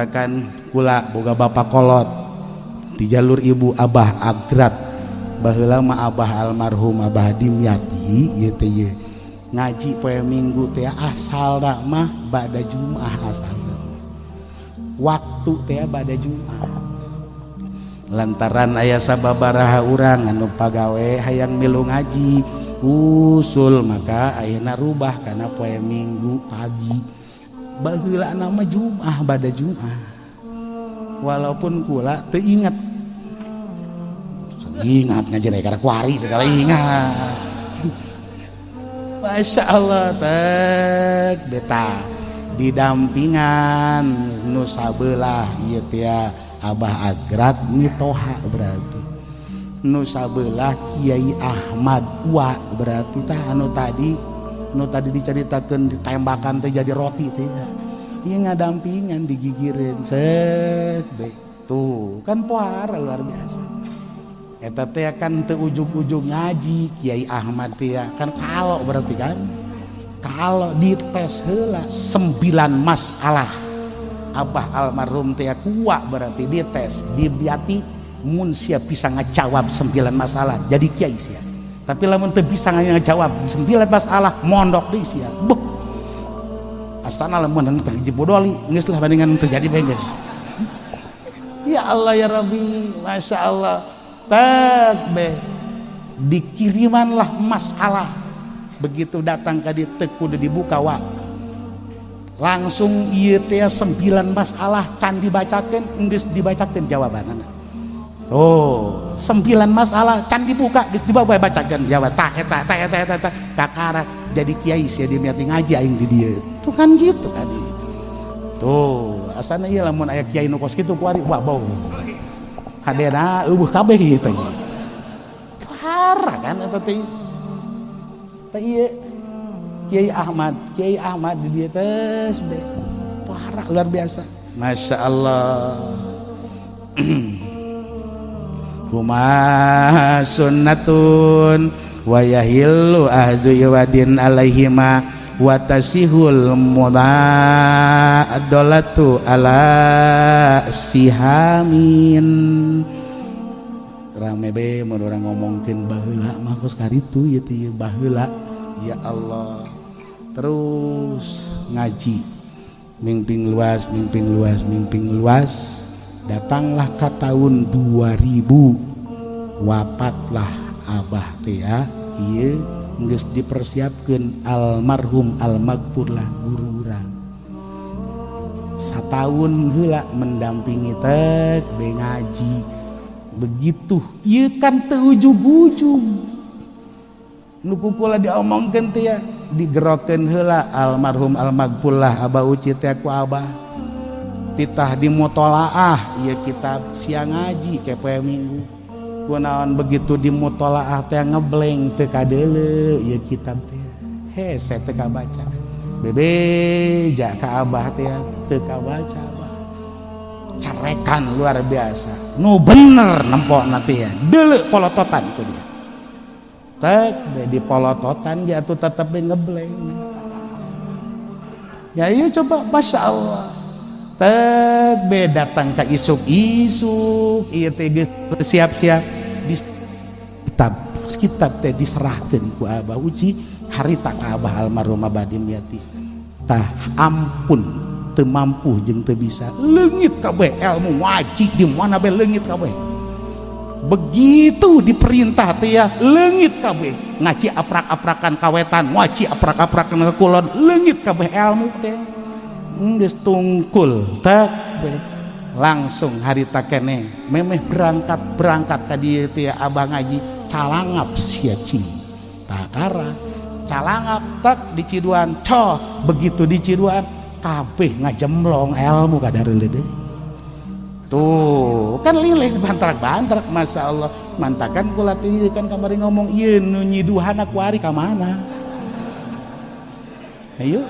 mantakan kula boga bapak kolot di jalur ibu Abah Agrat baheula mah Abah almarhum Abah Dimyati ieu teh ye ngaji poe Minggu teh asal da mah bada Jumat asalna waktu teh bada Jumat lantaran aya sababaraha urang anu pagawe hayang milu ngaji usul maka ayeuna rubah kana poe Minggu pagi baheula nama Jumat bada Jumat walaupun kula teu inget ngaji karena kuari segala ingat Masya Allah tek beta didampingan nu sabelah ieu teh Abah Agrat mitoha berarti nu sabelah Kiai Ahmad Wa berarti tah anu tadi diceritakeun ditembakan teh jadi roti teh ieu ngadampingan digigireun cek tuh kan pohara luar biasa eta teh kan teu ujug-ujug ngaji Kiai Ahmad teh kan kalau berarti kan kalau dites heula 9 masalah Abah almarhum teh kuat berarti dites dibiati mun sia bisa ngajawab 9 masalah jadi kiai sia tapi lamun teu bisa ngajawab 9 masalah mondok deui sia beuh asana lamun hiji bodoli geus lah bandingan teu jadi bae geus ya Allah ya Rabbi Masya Allah takbir dikirimanlah masalah begitu datang ka dieu teu kudu dibuka wa langsung ieu teh 9 masalah can dibacakeun geus dibacakeun jawabanana oh 9 masalah can dibuka geus dibawa bacakeun jawab tah eta kakara jadi kiai sia dimyati ngaji aing di dieu tuh kan gitu kan tuh asana ieu lamun aya kiai nu kos kitu kuari wah bau hadena eueuh kabeh kitu parah kan eta teh ieu Kiai Ahmad di dieu teh parah luar biasa Masya Allah huma sunnatun wa yahillu ahzu yawadin alaihima wa tasihul mudadallatu ala sihamin rame be mun urang ngomongkeun baheula mah kos karitu ieu teh baheula ya Allah terus ngaji mingping luas datanglah ke tahun 2000 wafatlah Abah teh ieu geus dipersiapkeun almarhum almaghfurlah guru urang satahun heula mendampingi teh be ngaji begitu ieu kan teu ujug-ujug nu kukula diomongkeun teh digerokeun heula almarhum almaghfurlah Abah Uci teh ku Abah titah di mutolaah ieu kitab siang ngaji ke poe Minggu kunaon begitu di mutolaah teh ngebleng teu kadeuleu ieu kitab teh hese teu kabaca bebeja ka Abah teh teu kabaca Abah carekan luar biasa nu bener nempokna teh deuleu polototan ku dia tek di polototan dia tuh tetep ngebleng ya iya coba Masya Allah tek be datang ke isuk-isuk iya teh siap-siap di kitab teh diserahkeun ku Abah Uci harita ka Abah almarhum Abah Dimyati tah ampun teu mampu jeung teu bisa leungit kabeh ilmu wajib di mana be leungit kabeh begitu diperintah teh ya leungit kabeh ngaji aprak-aprakan kawetan ngaji aprak-aprakan kulon leungit kabeh ilmu teh geus tungkul teh langsung harita keneh memeh berangkat ka dieu teh Abah ngaji calangap sia cing takara calangap tak di Ciduan coh begitu di Ciduan kabeh ngajemlong ilmu kadareuleu deui tuh kan lilih bantrak-bantrak Masya Allah mantakan kula teh kan kamari ngomong ieu nu nyiduhana kuari ka mana ayo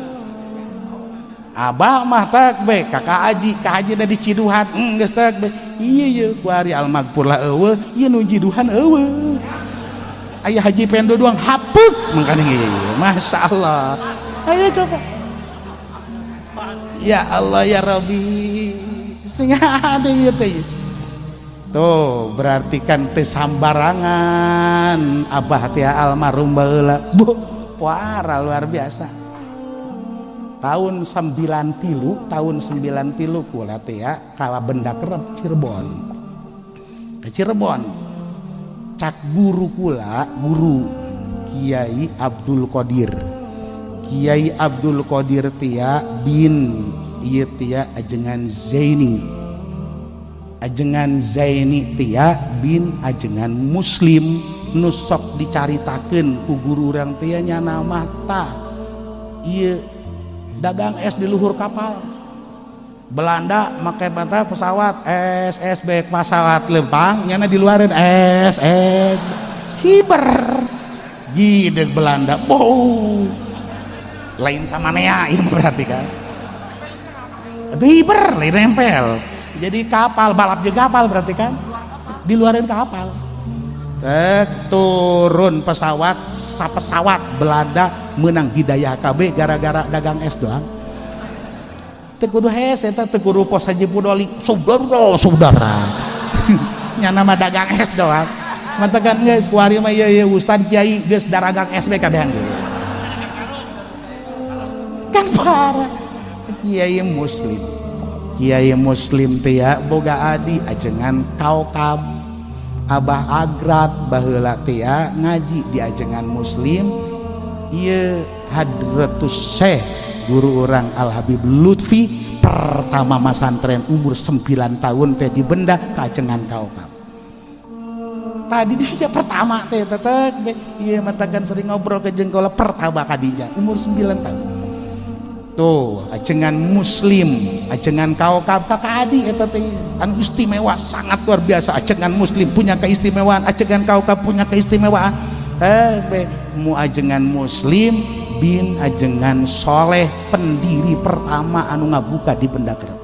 Abah mah takbe kakak haji da di Ciduhan geus takbe ieu kuari almaghfurlah eueuh ieu nu nyiduhan eueuh aya haji pendo doang hapeuk mangkana ieu Masya Allah ayo coba ya Allah ya Rabbi sing ada ieu teh. Tuh berarti kan teu sambarangan abah teh almarhum baheula. Bu, wara luar biasa. Tahun 93 kula teh ya ka Benda Kerep Cirebon. Ke Cirebon. Cak guru kula, guru Kiai Abdul Qadir. Kiai Abdul Qadir tia bin ieu tia ajengan Zaini. Ajengan Zaini tia bin ajengan Muslim nu sok dicaritakeun ku guru urang tia nyana mata ieu dagang es di luhur kapal. Belanda make mata pesawat SSB pesawat lempang nyana di luareun SS hiber gideg Belanda bow lain sama nea ieu berarti kan aduh hiber lain nempel jadi kapal balap juga kapal berarti kan di luareun kapal turun pesawat sapesawat Belanda menang hidayah KB gara-gara dagang es doang teu kudu hese eta teu kudu pos Haji Pudoli saudara nya nama dagang es doang matakan geus kuari mah ieu Ustad Kiai geus daragang es we kabehan kan parah Kiai Muslim teh ya boga adi ajengan Kaukab Abah Agrat baheula teh ya ngaji di ajengan Muslim ieu Hadratus Syekh guru orang Al Habib Lutfi pertama masantren umur 9 tahun teh di Benda ka ajengan Kaukab tadi dia pertama teh tetek ieu matakan sering ngobrol ke jengkola pertama kadinya umur 9 tahun tuh ajengan Muslim ajengan Kaukab kakak adi eta teh anu istimewa sangat luar biasa ajengan Muslim punya keistimewaan ajengan Kaukab punya keistimewaan mu ajengan Muslim bin ajengan Soleh pendiri pertama anu ngabuka di Benda Kerep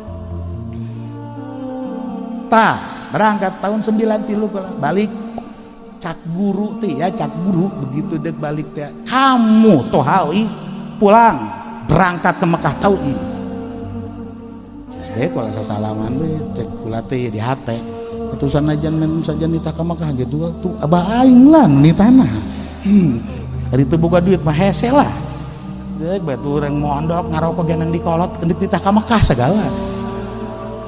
tah berangkat tahun 93 balik cak guru teh ya cak guru begitu dek balik teh kamu tohawi pulang berangkat ke Mekah tahun ini sebaik kalau sasalaman cek kula teh di hate utusan ajan men saja nita ke Mekah gitu tuh abah aing lah di tanah hari itu buka duit mah hese lah cek batu orang mondok ngarokok genang di kolot kendik nita ke Mekah segala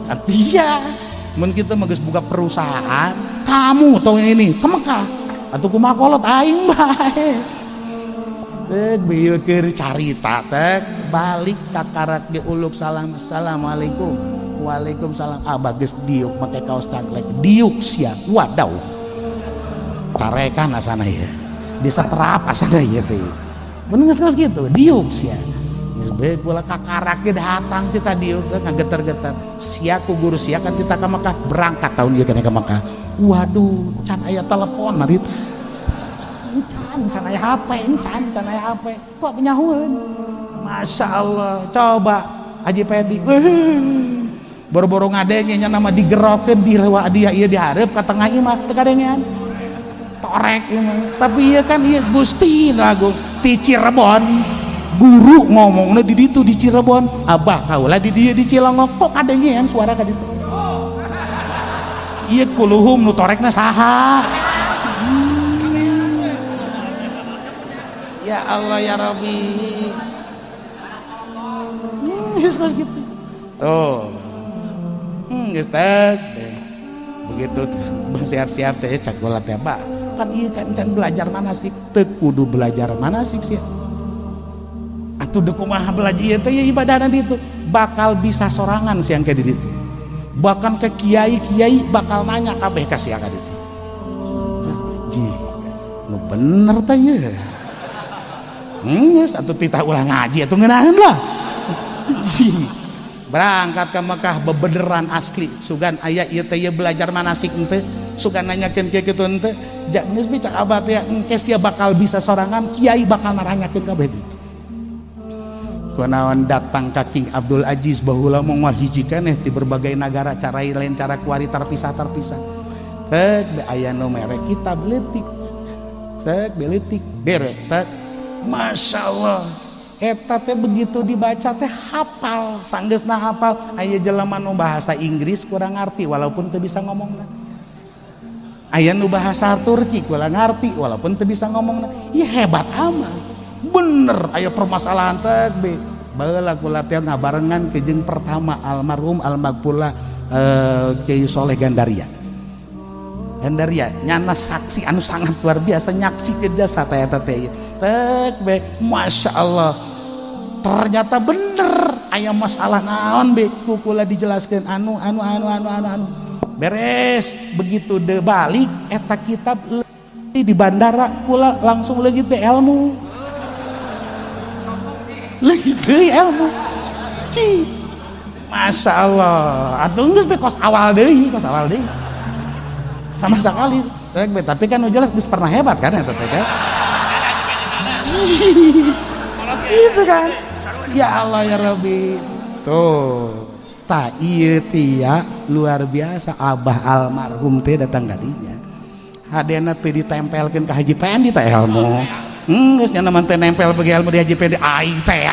artinya mun kita mah geus buka perusahaan kamu tahun ini ke Mekah atuh kumaha kolot aing bae bieu keur carita teh balik ka karak ge uluk salam assalamualaikum waalaikumsalam abah geus diuk make kaos tangklek diuk sia wadaw carekan asana ieu disetrap asana ieu teh mun geus kitu diuk sia geus bae kula ka karak ge datang kita diuk ngageter-geter sia ku guru sia kan kita ka Mekah berangkat tahun ieu kana ka Mekah waduh can aya telepon harita can aya HP can aya HP kok penyahuan Masya Allah coba Haji Pedi boro-boro ngadenge nya nama digerokeun di lewat dia ieu dihareup ka tengah ieu mah teu kadengean torek ieu mah tapi ieu kan ieu Gusti Agung ti Cirebon guru ngomongna di ditu di Cirebon abah kaula di dieu di Cilongok kok kadengean suara ka ditu ieu kuluhum nu torekna saha ya Allah ya Rabbi geus gitu tuh geus begitu bersiap-siap teh cak bola teh Pak kan ieu kan can belajar manasik teu kudu belajar manasik sih atuh deuk kumaha belajar ieu teh ibadahna ditu bakal bisa sorangan siang ke di ditu bahkan ke kiai-kiai bakal nanya kabeh ka sia ka ditu ji nu bener teh ieu geus atuh titah ulah ngaji atuh ngeunaheun lah berangkat ke Mekah bebeneran asli sugan aya ieu teh belajar manasik teh sugan nanyakeun kieu kitu teh jak geus bicara abah teh engke sia bakal bisa sorangan kiai bakal naranyakeun kabeh ditu kunaon datang ka King Abdul Aziz baheula mah hiji keneh di berbagai negara cara lain cara kuari terpisah teh aya nu mere kitab leutik cek beletik bere teh Masya Allah eta teh begitu dibaca teh hafal, sanggeusna hafal. Aya jelema nu bahasa Inggris kurang ngarti walaupun teu bisa ngomongna. Aya nu bahasa Turki kurang ngarti walaupun teu bisa ngomongna. Ieu hebat amat. Bener aya permasalahan teh be. Baheula kula teh ngabarengan ke jeung pertama almarhum almarhumah Kiai Soleh Gandaria. Gandaria nyana saksi anu sangat luar biasa nyaksikeun jasa teh eta teh. Tek be, masya Allah, ternyata bener aya masalah naon be, kukula dijelaskan anu beres begitu de balik eta kitab di bandara kula langsung lagi teh ilmu lagi teh ilmu ci masya Allah atuh geus be kos awal deui sama sekali tapi kan jelas geus pernah hebat kan eta teh itu kan ya Allah ya Rabbi tuh tak ieu tia luar biasa abah almarhum teh datang ka dinya hadena teu ditempelkeun ka Haji Pendi teh ilmu geus nya mah teu nempel bagi ilmu di Haji Pendi aing teh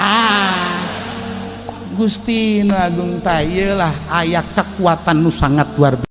Gusti nu Agung teh ieu lah aya kekuatan nu sangat luar biasa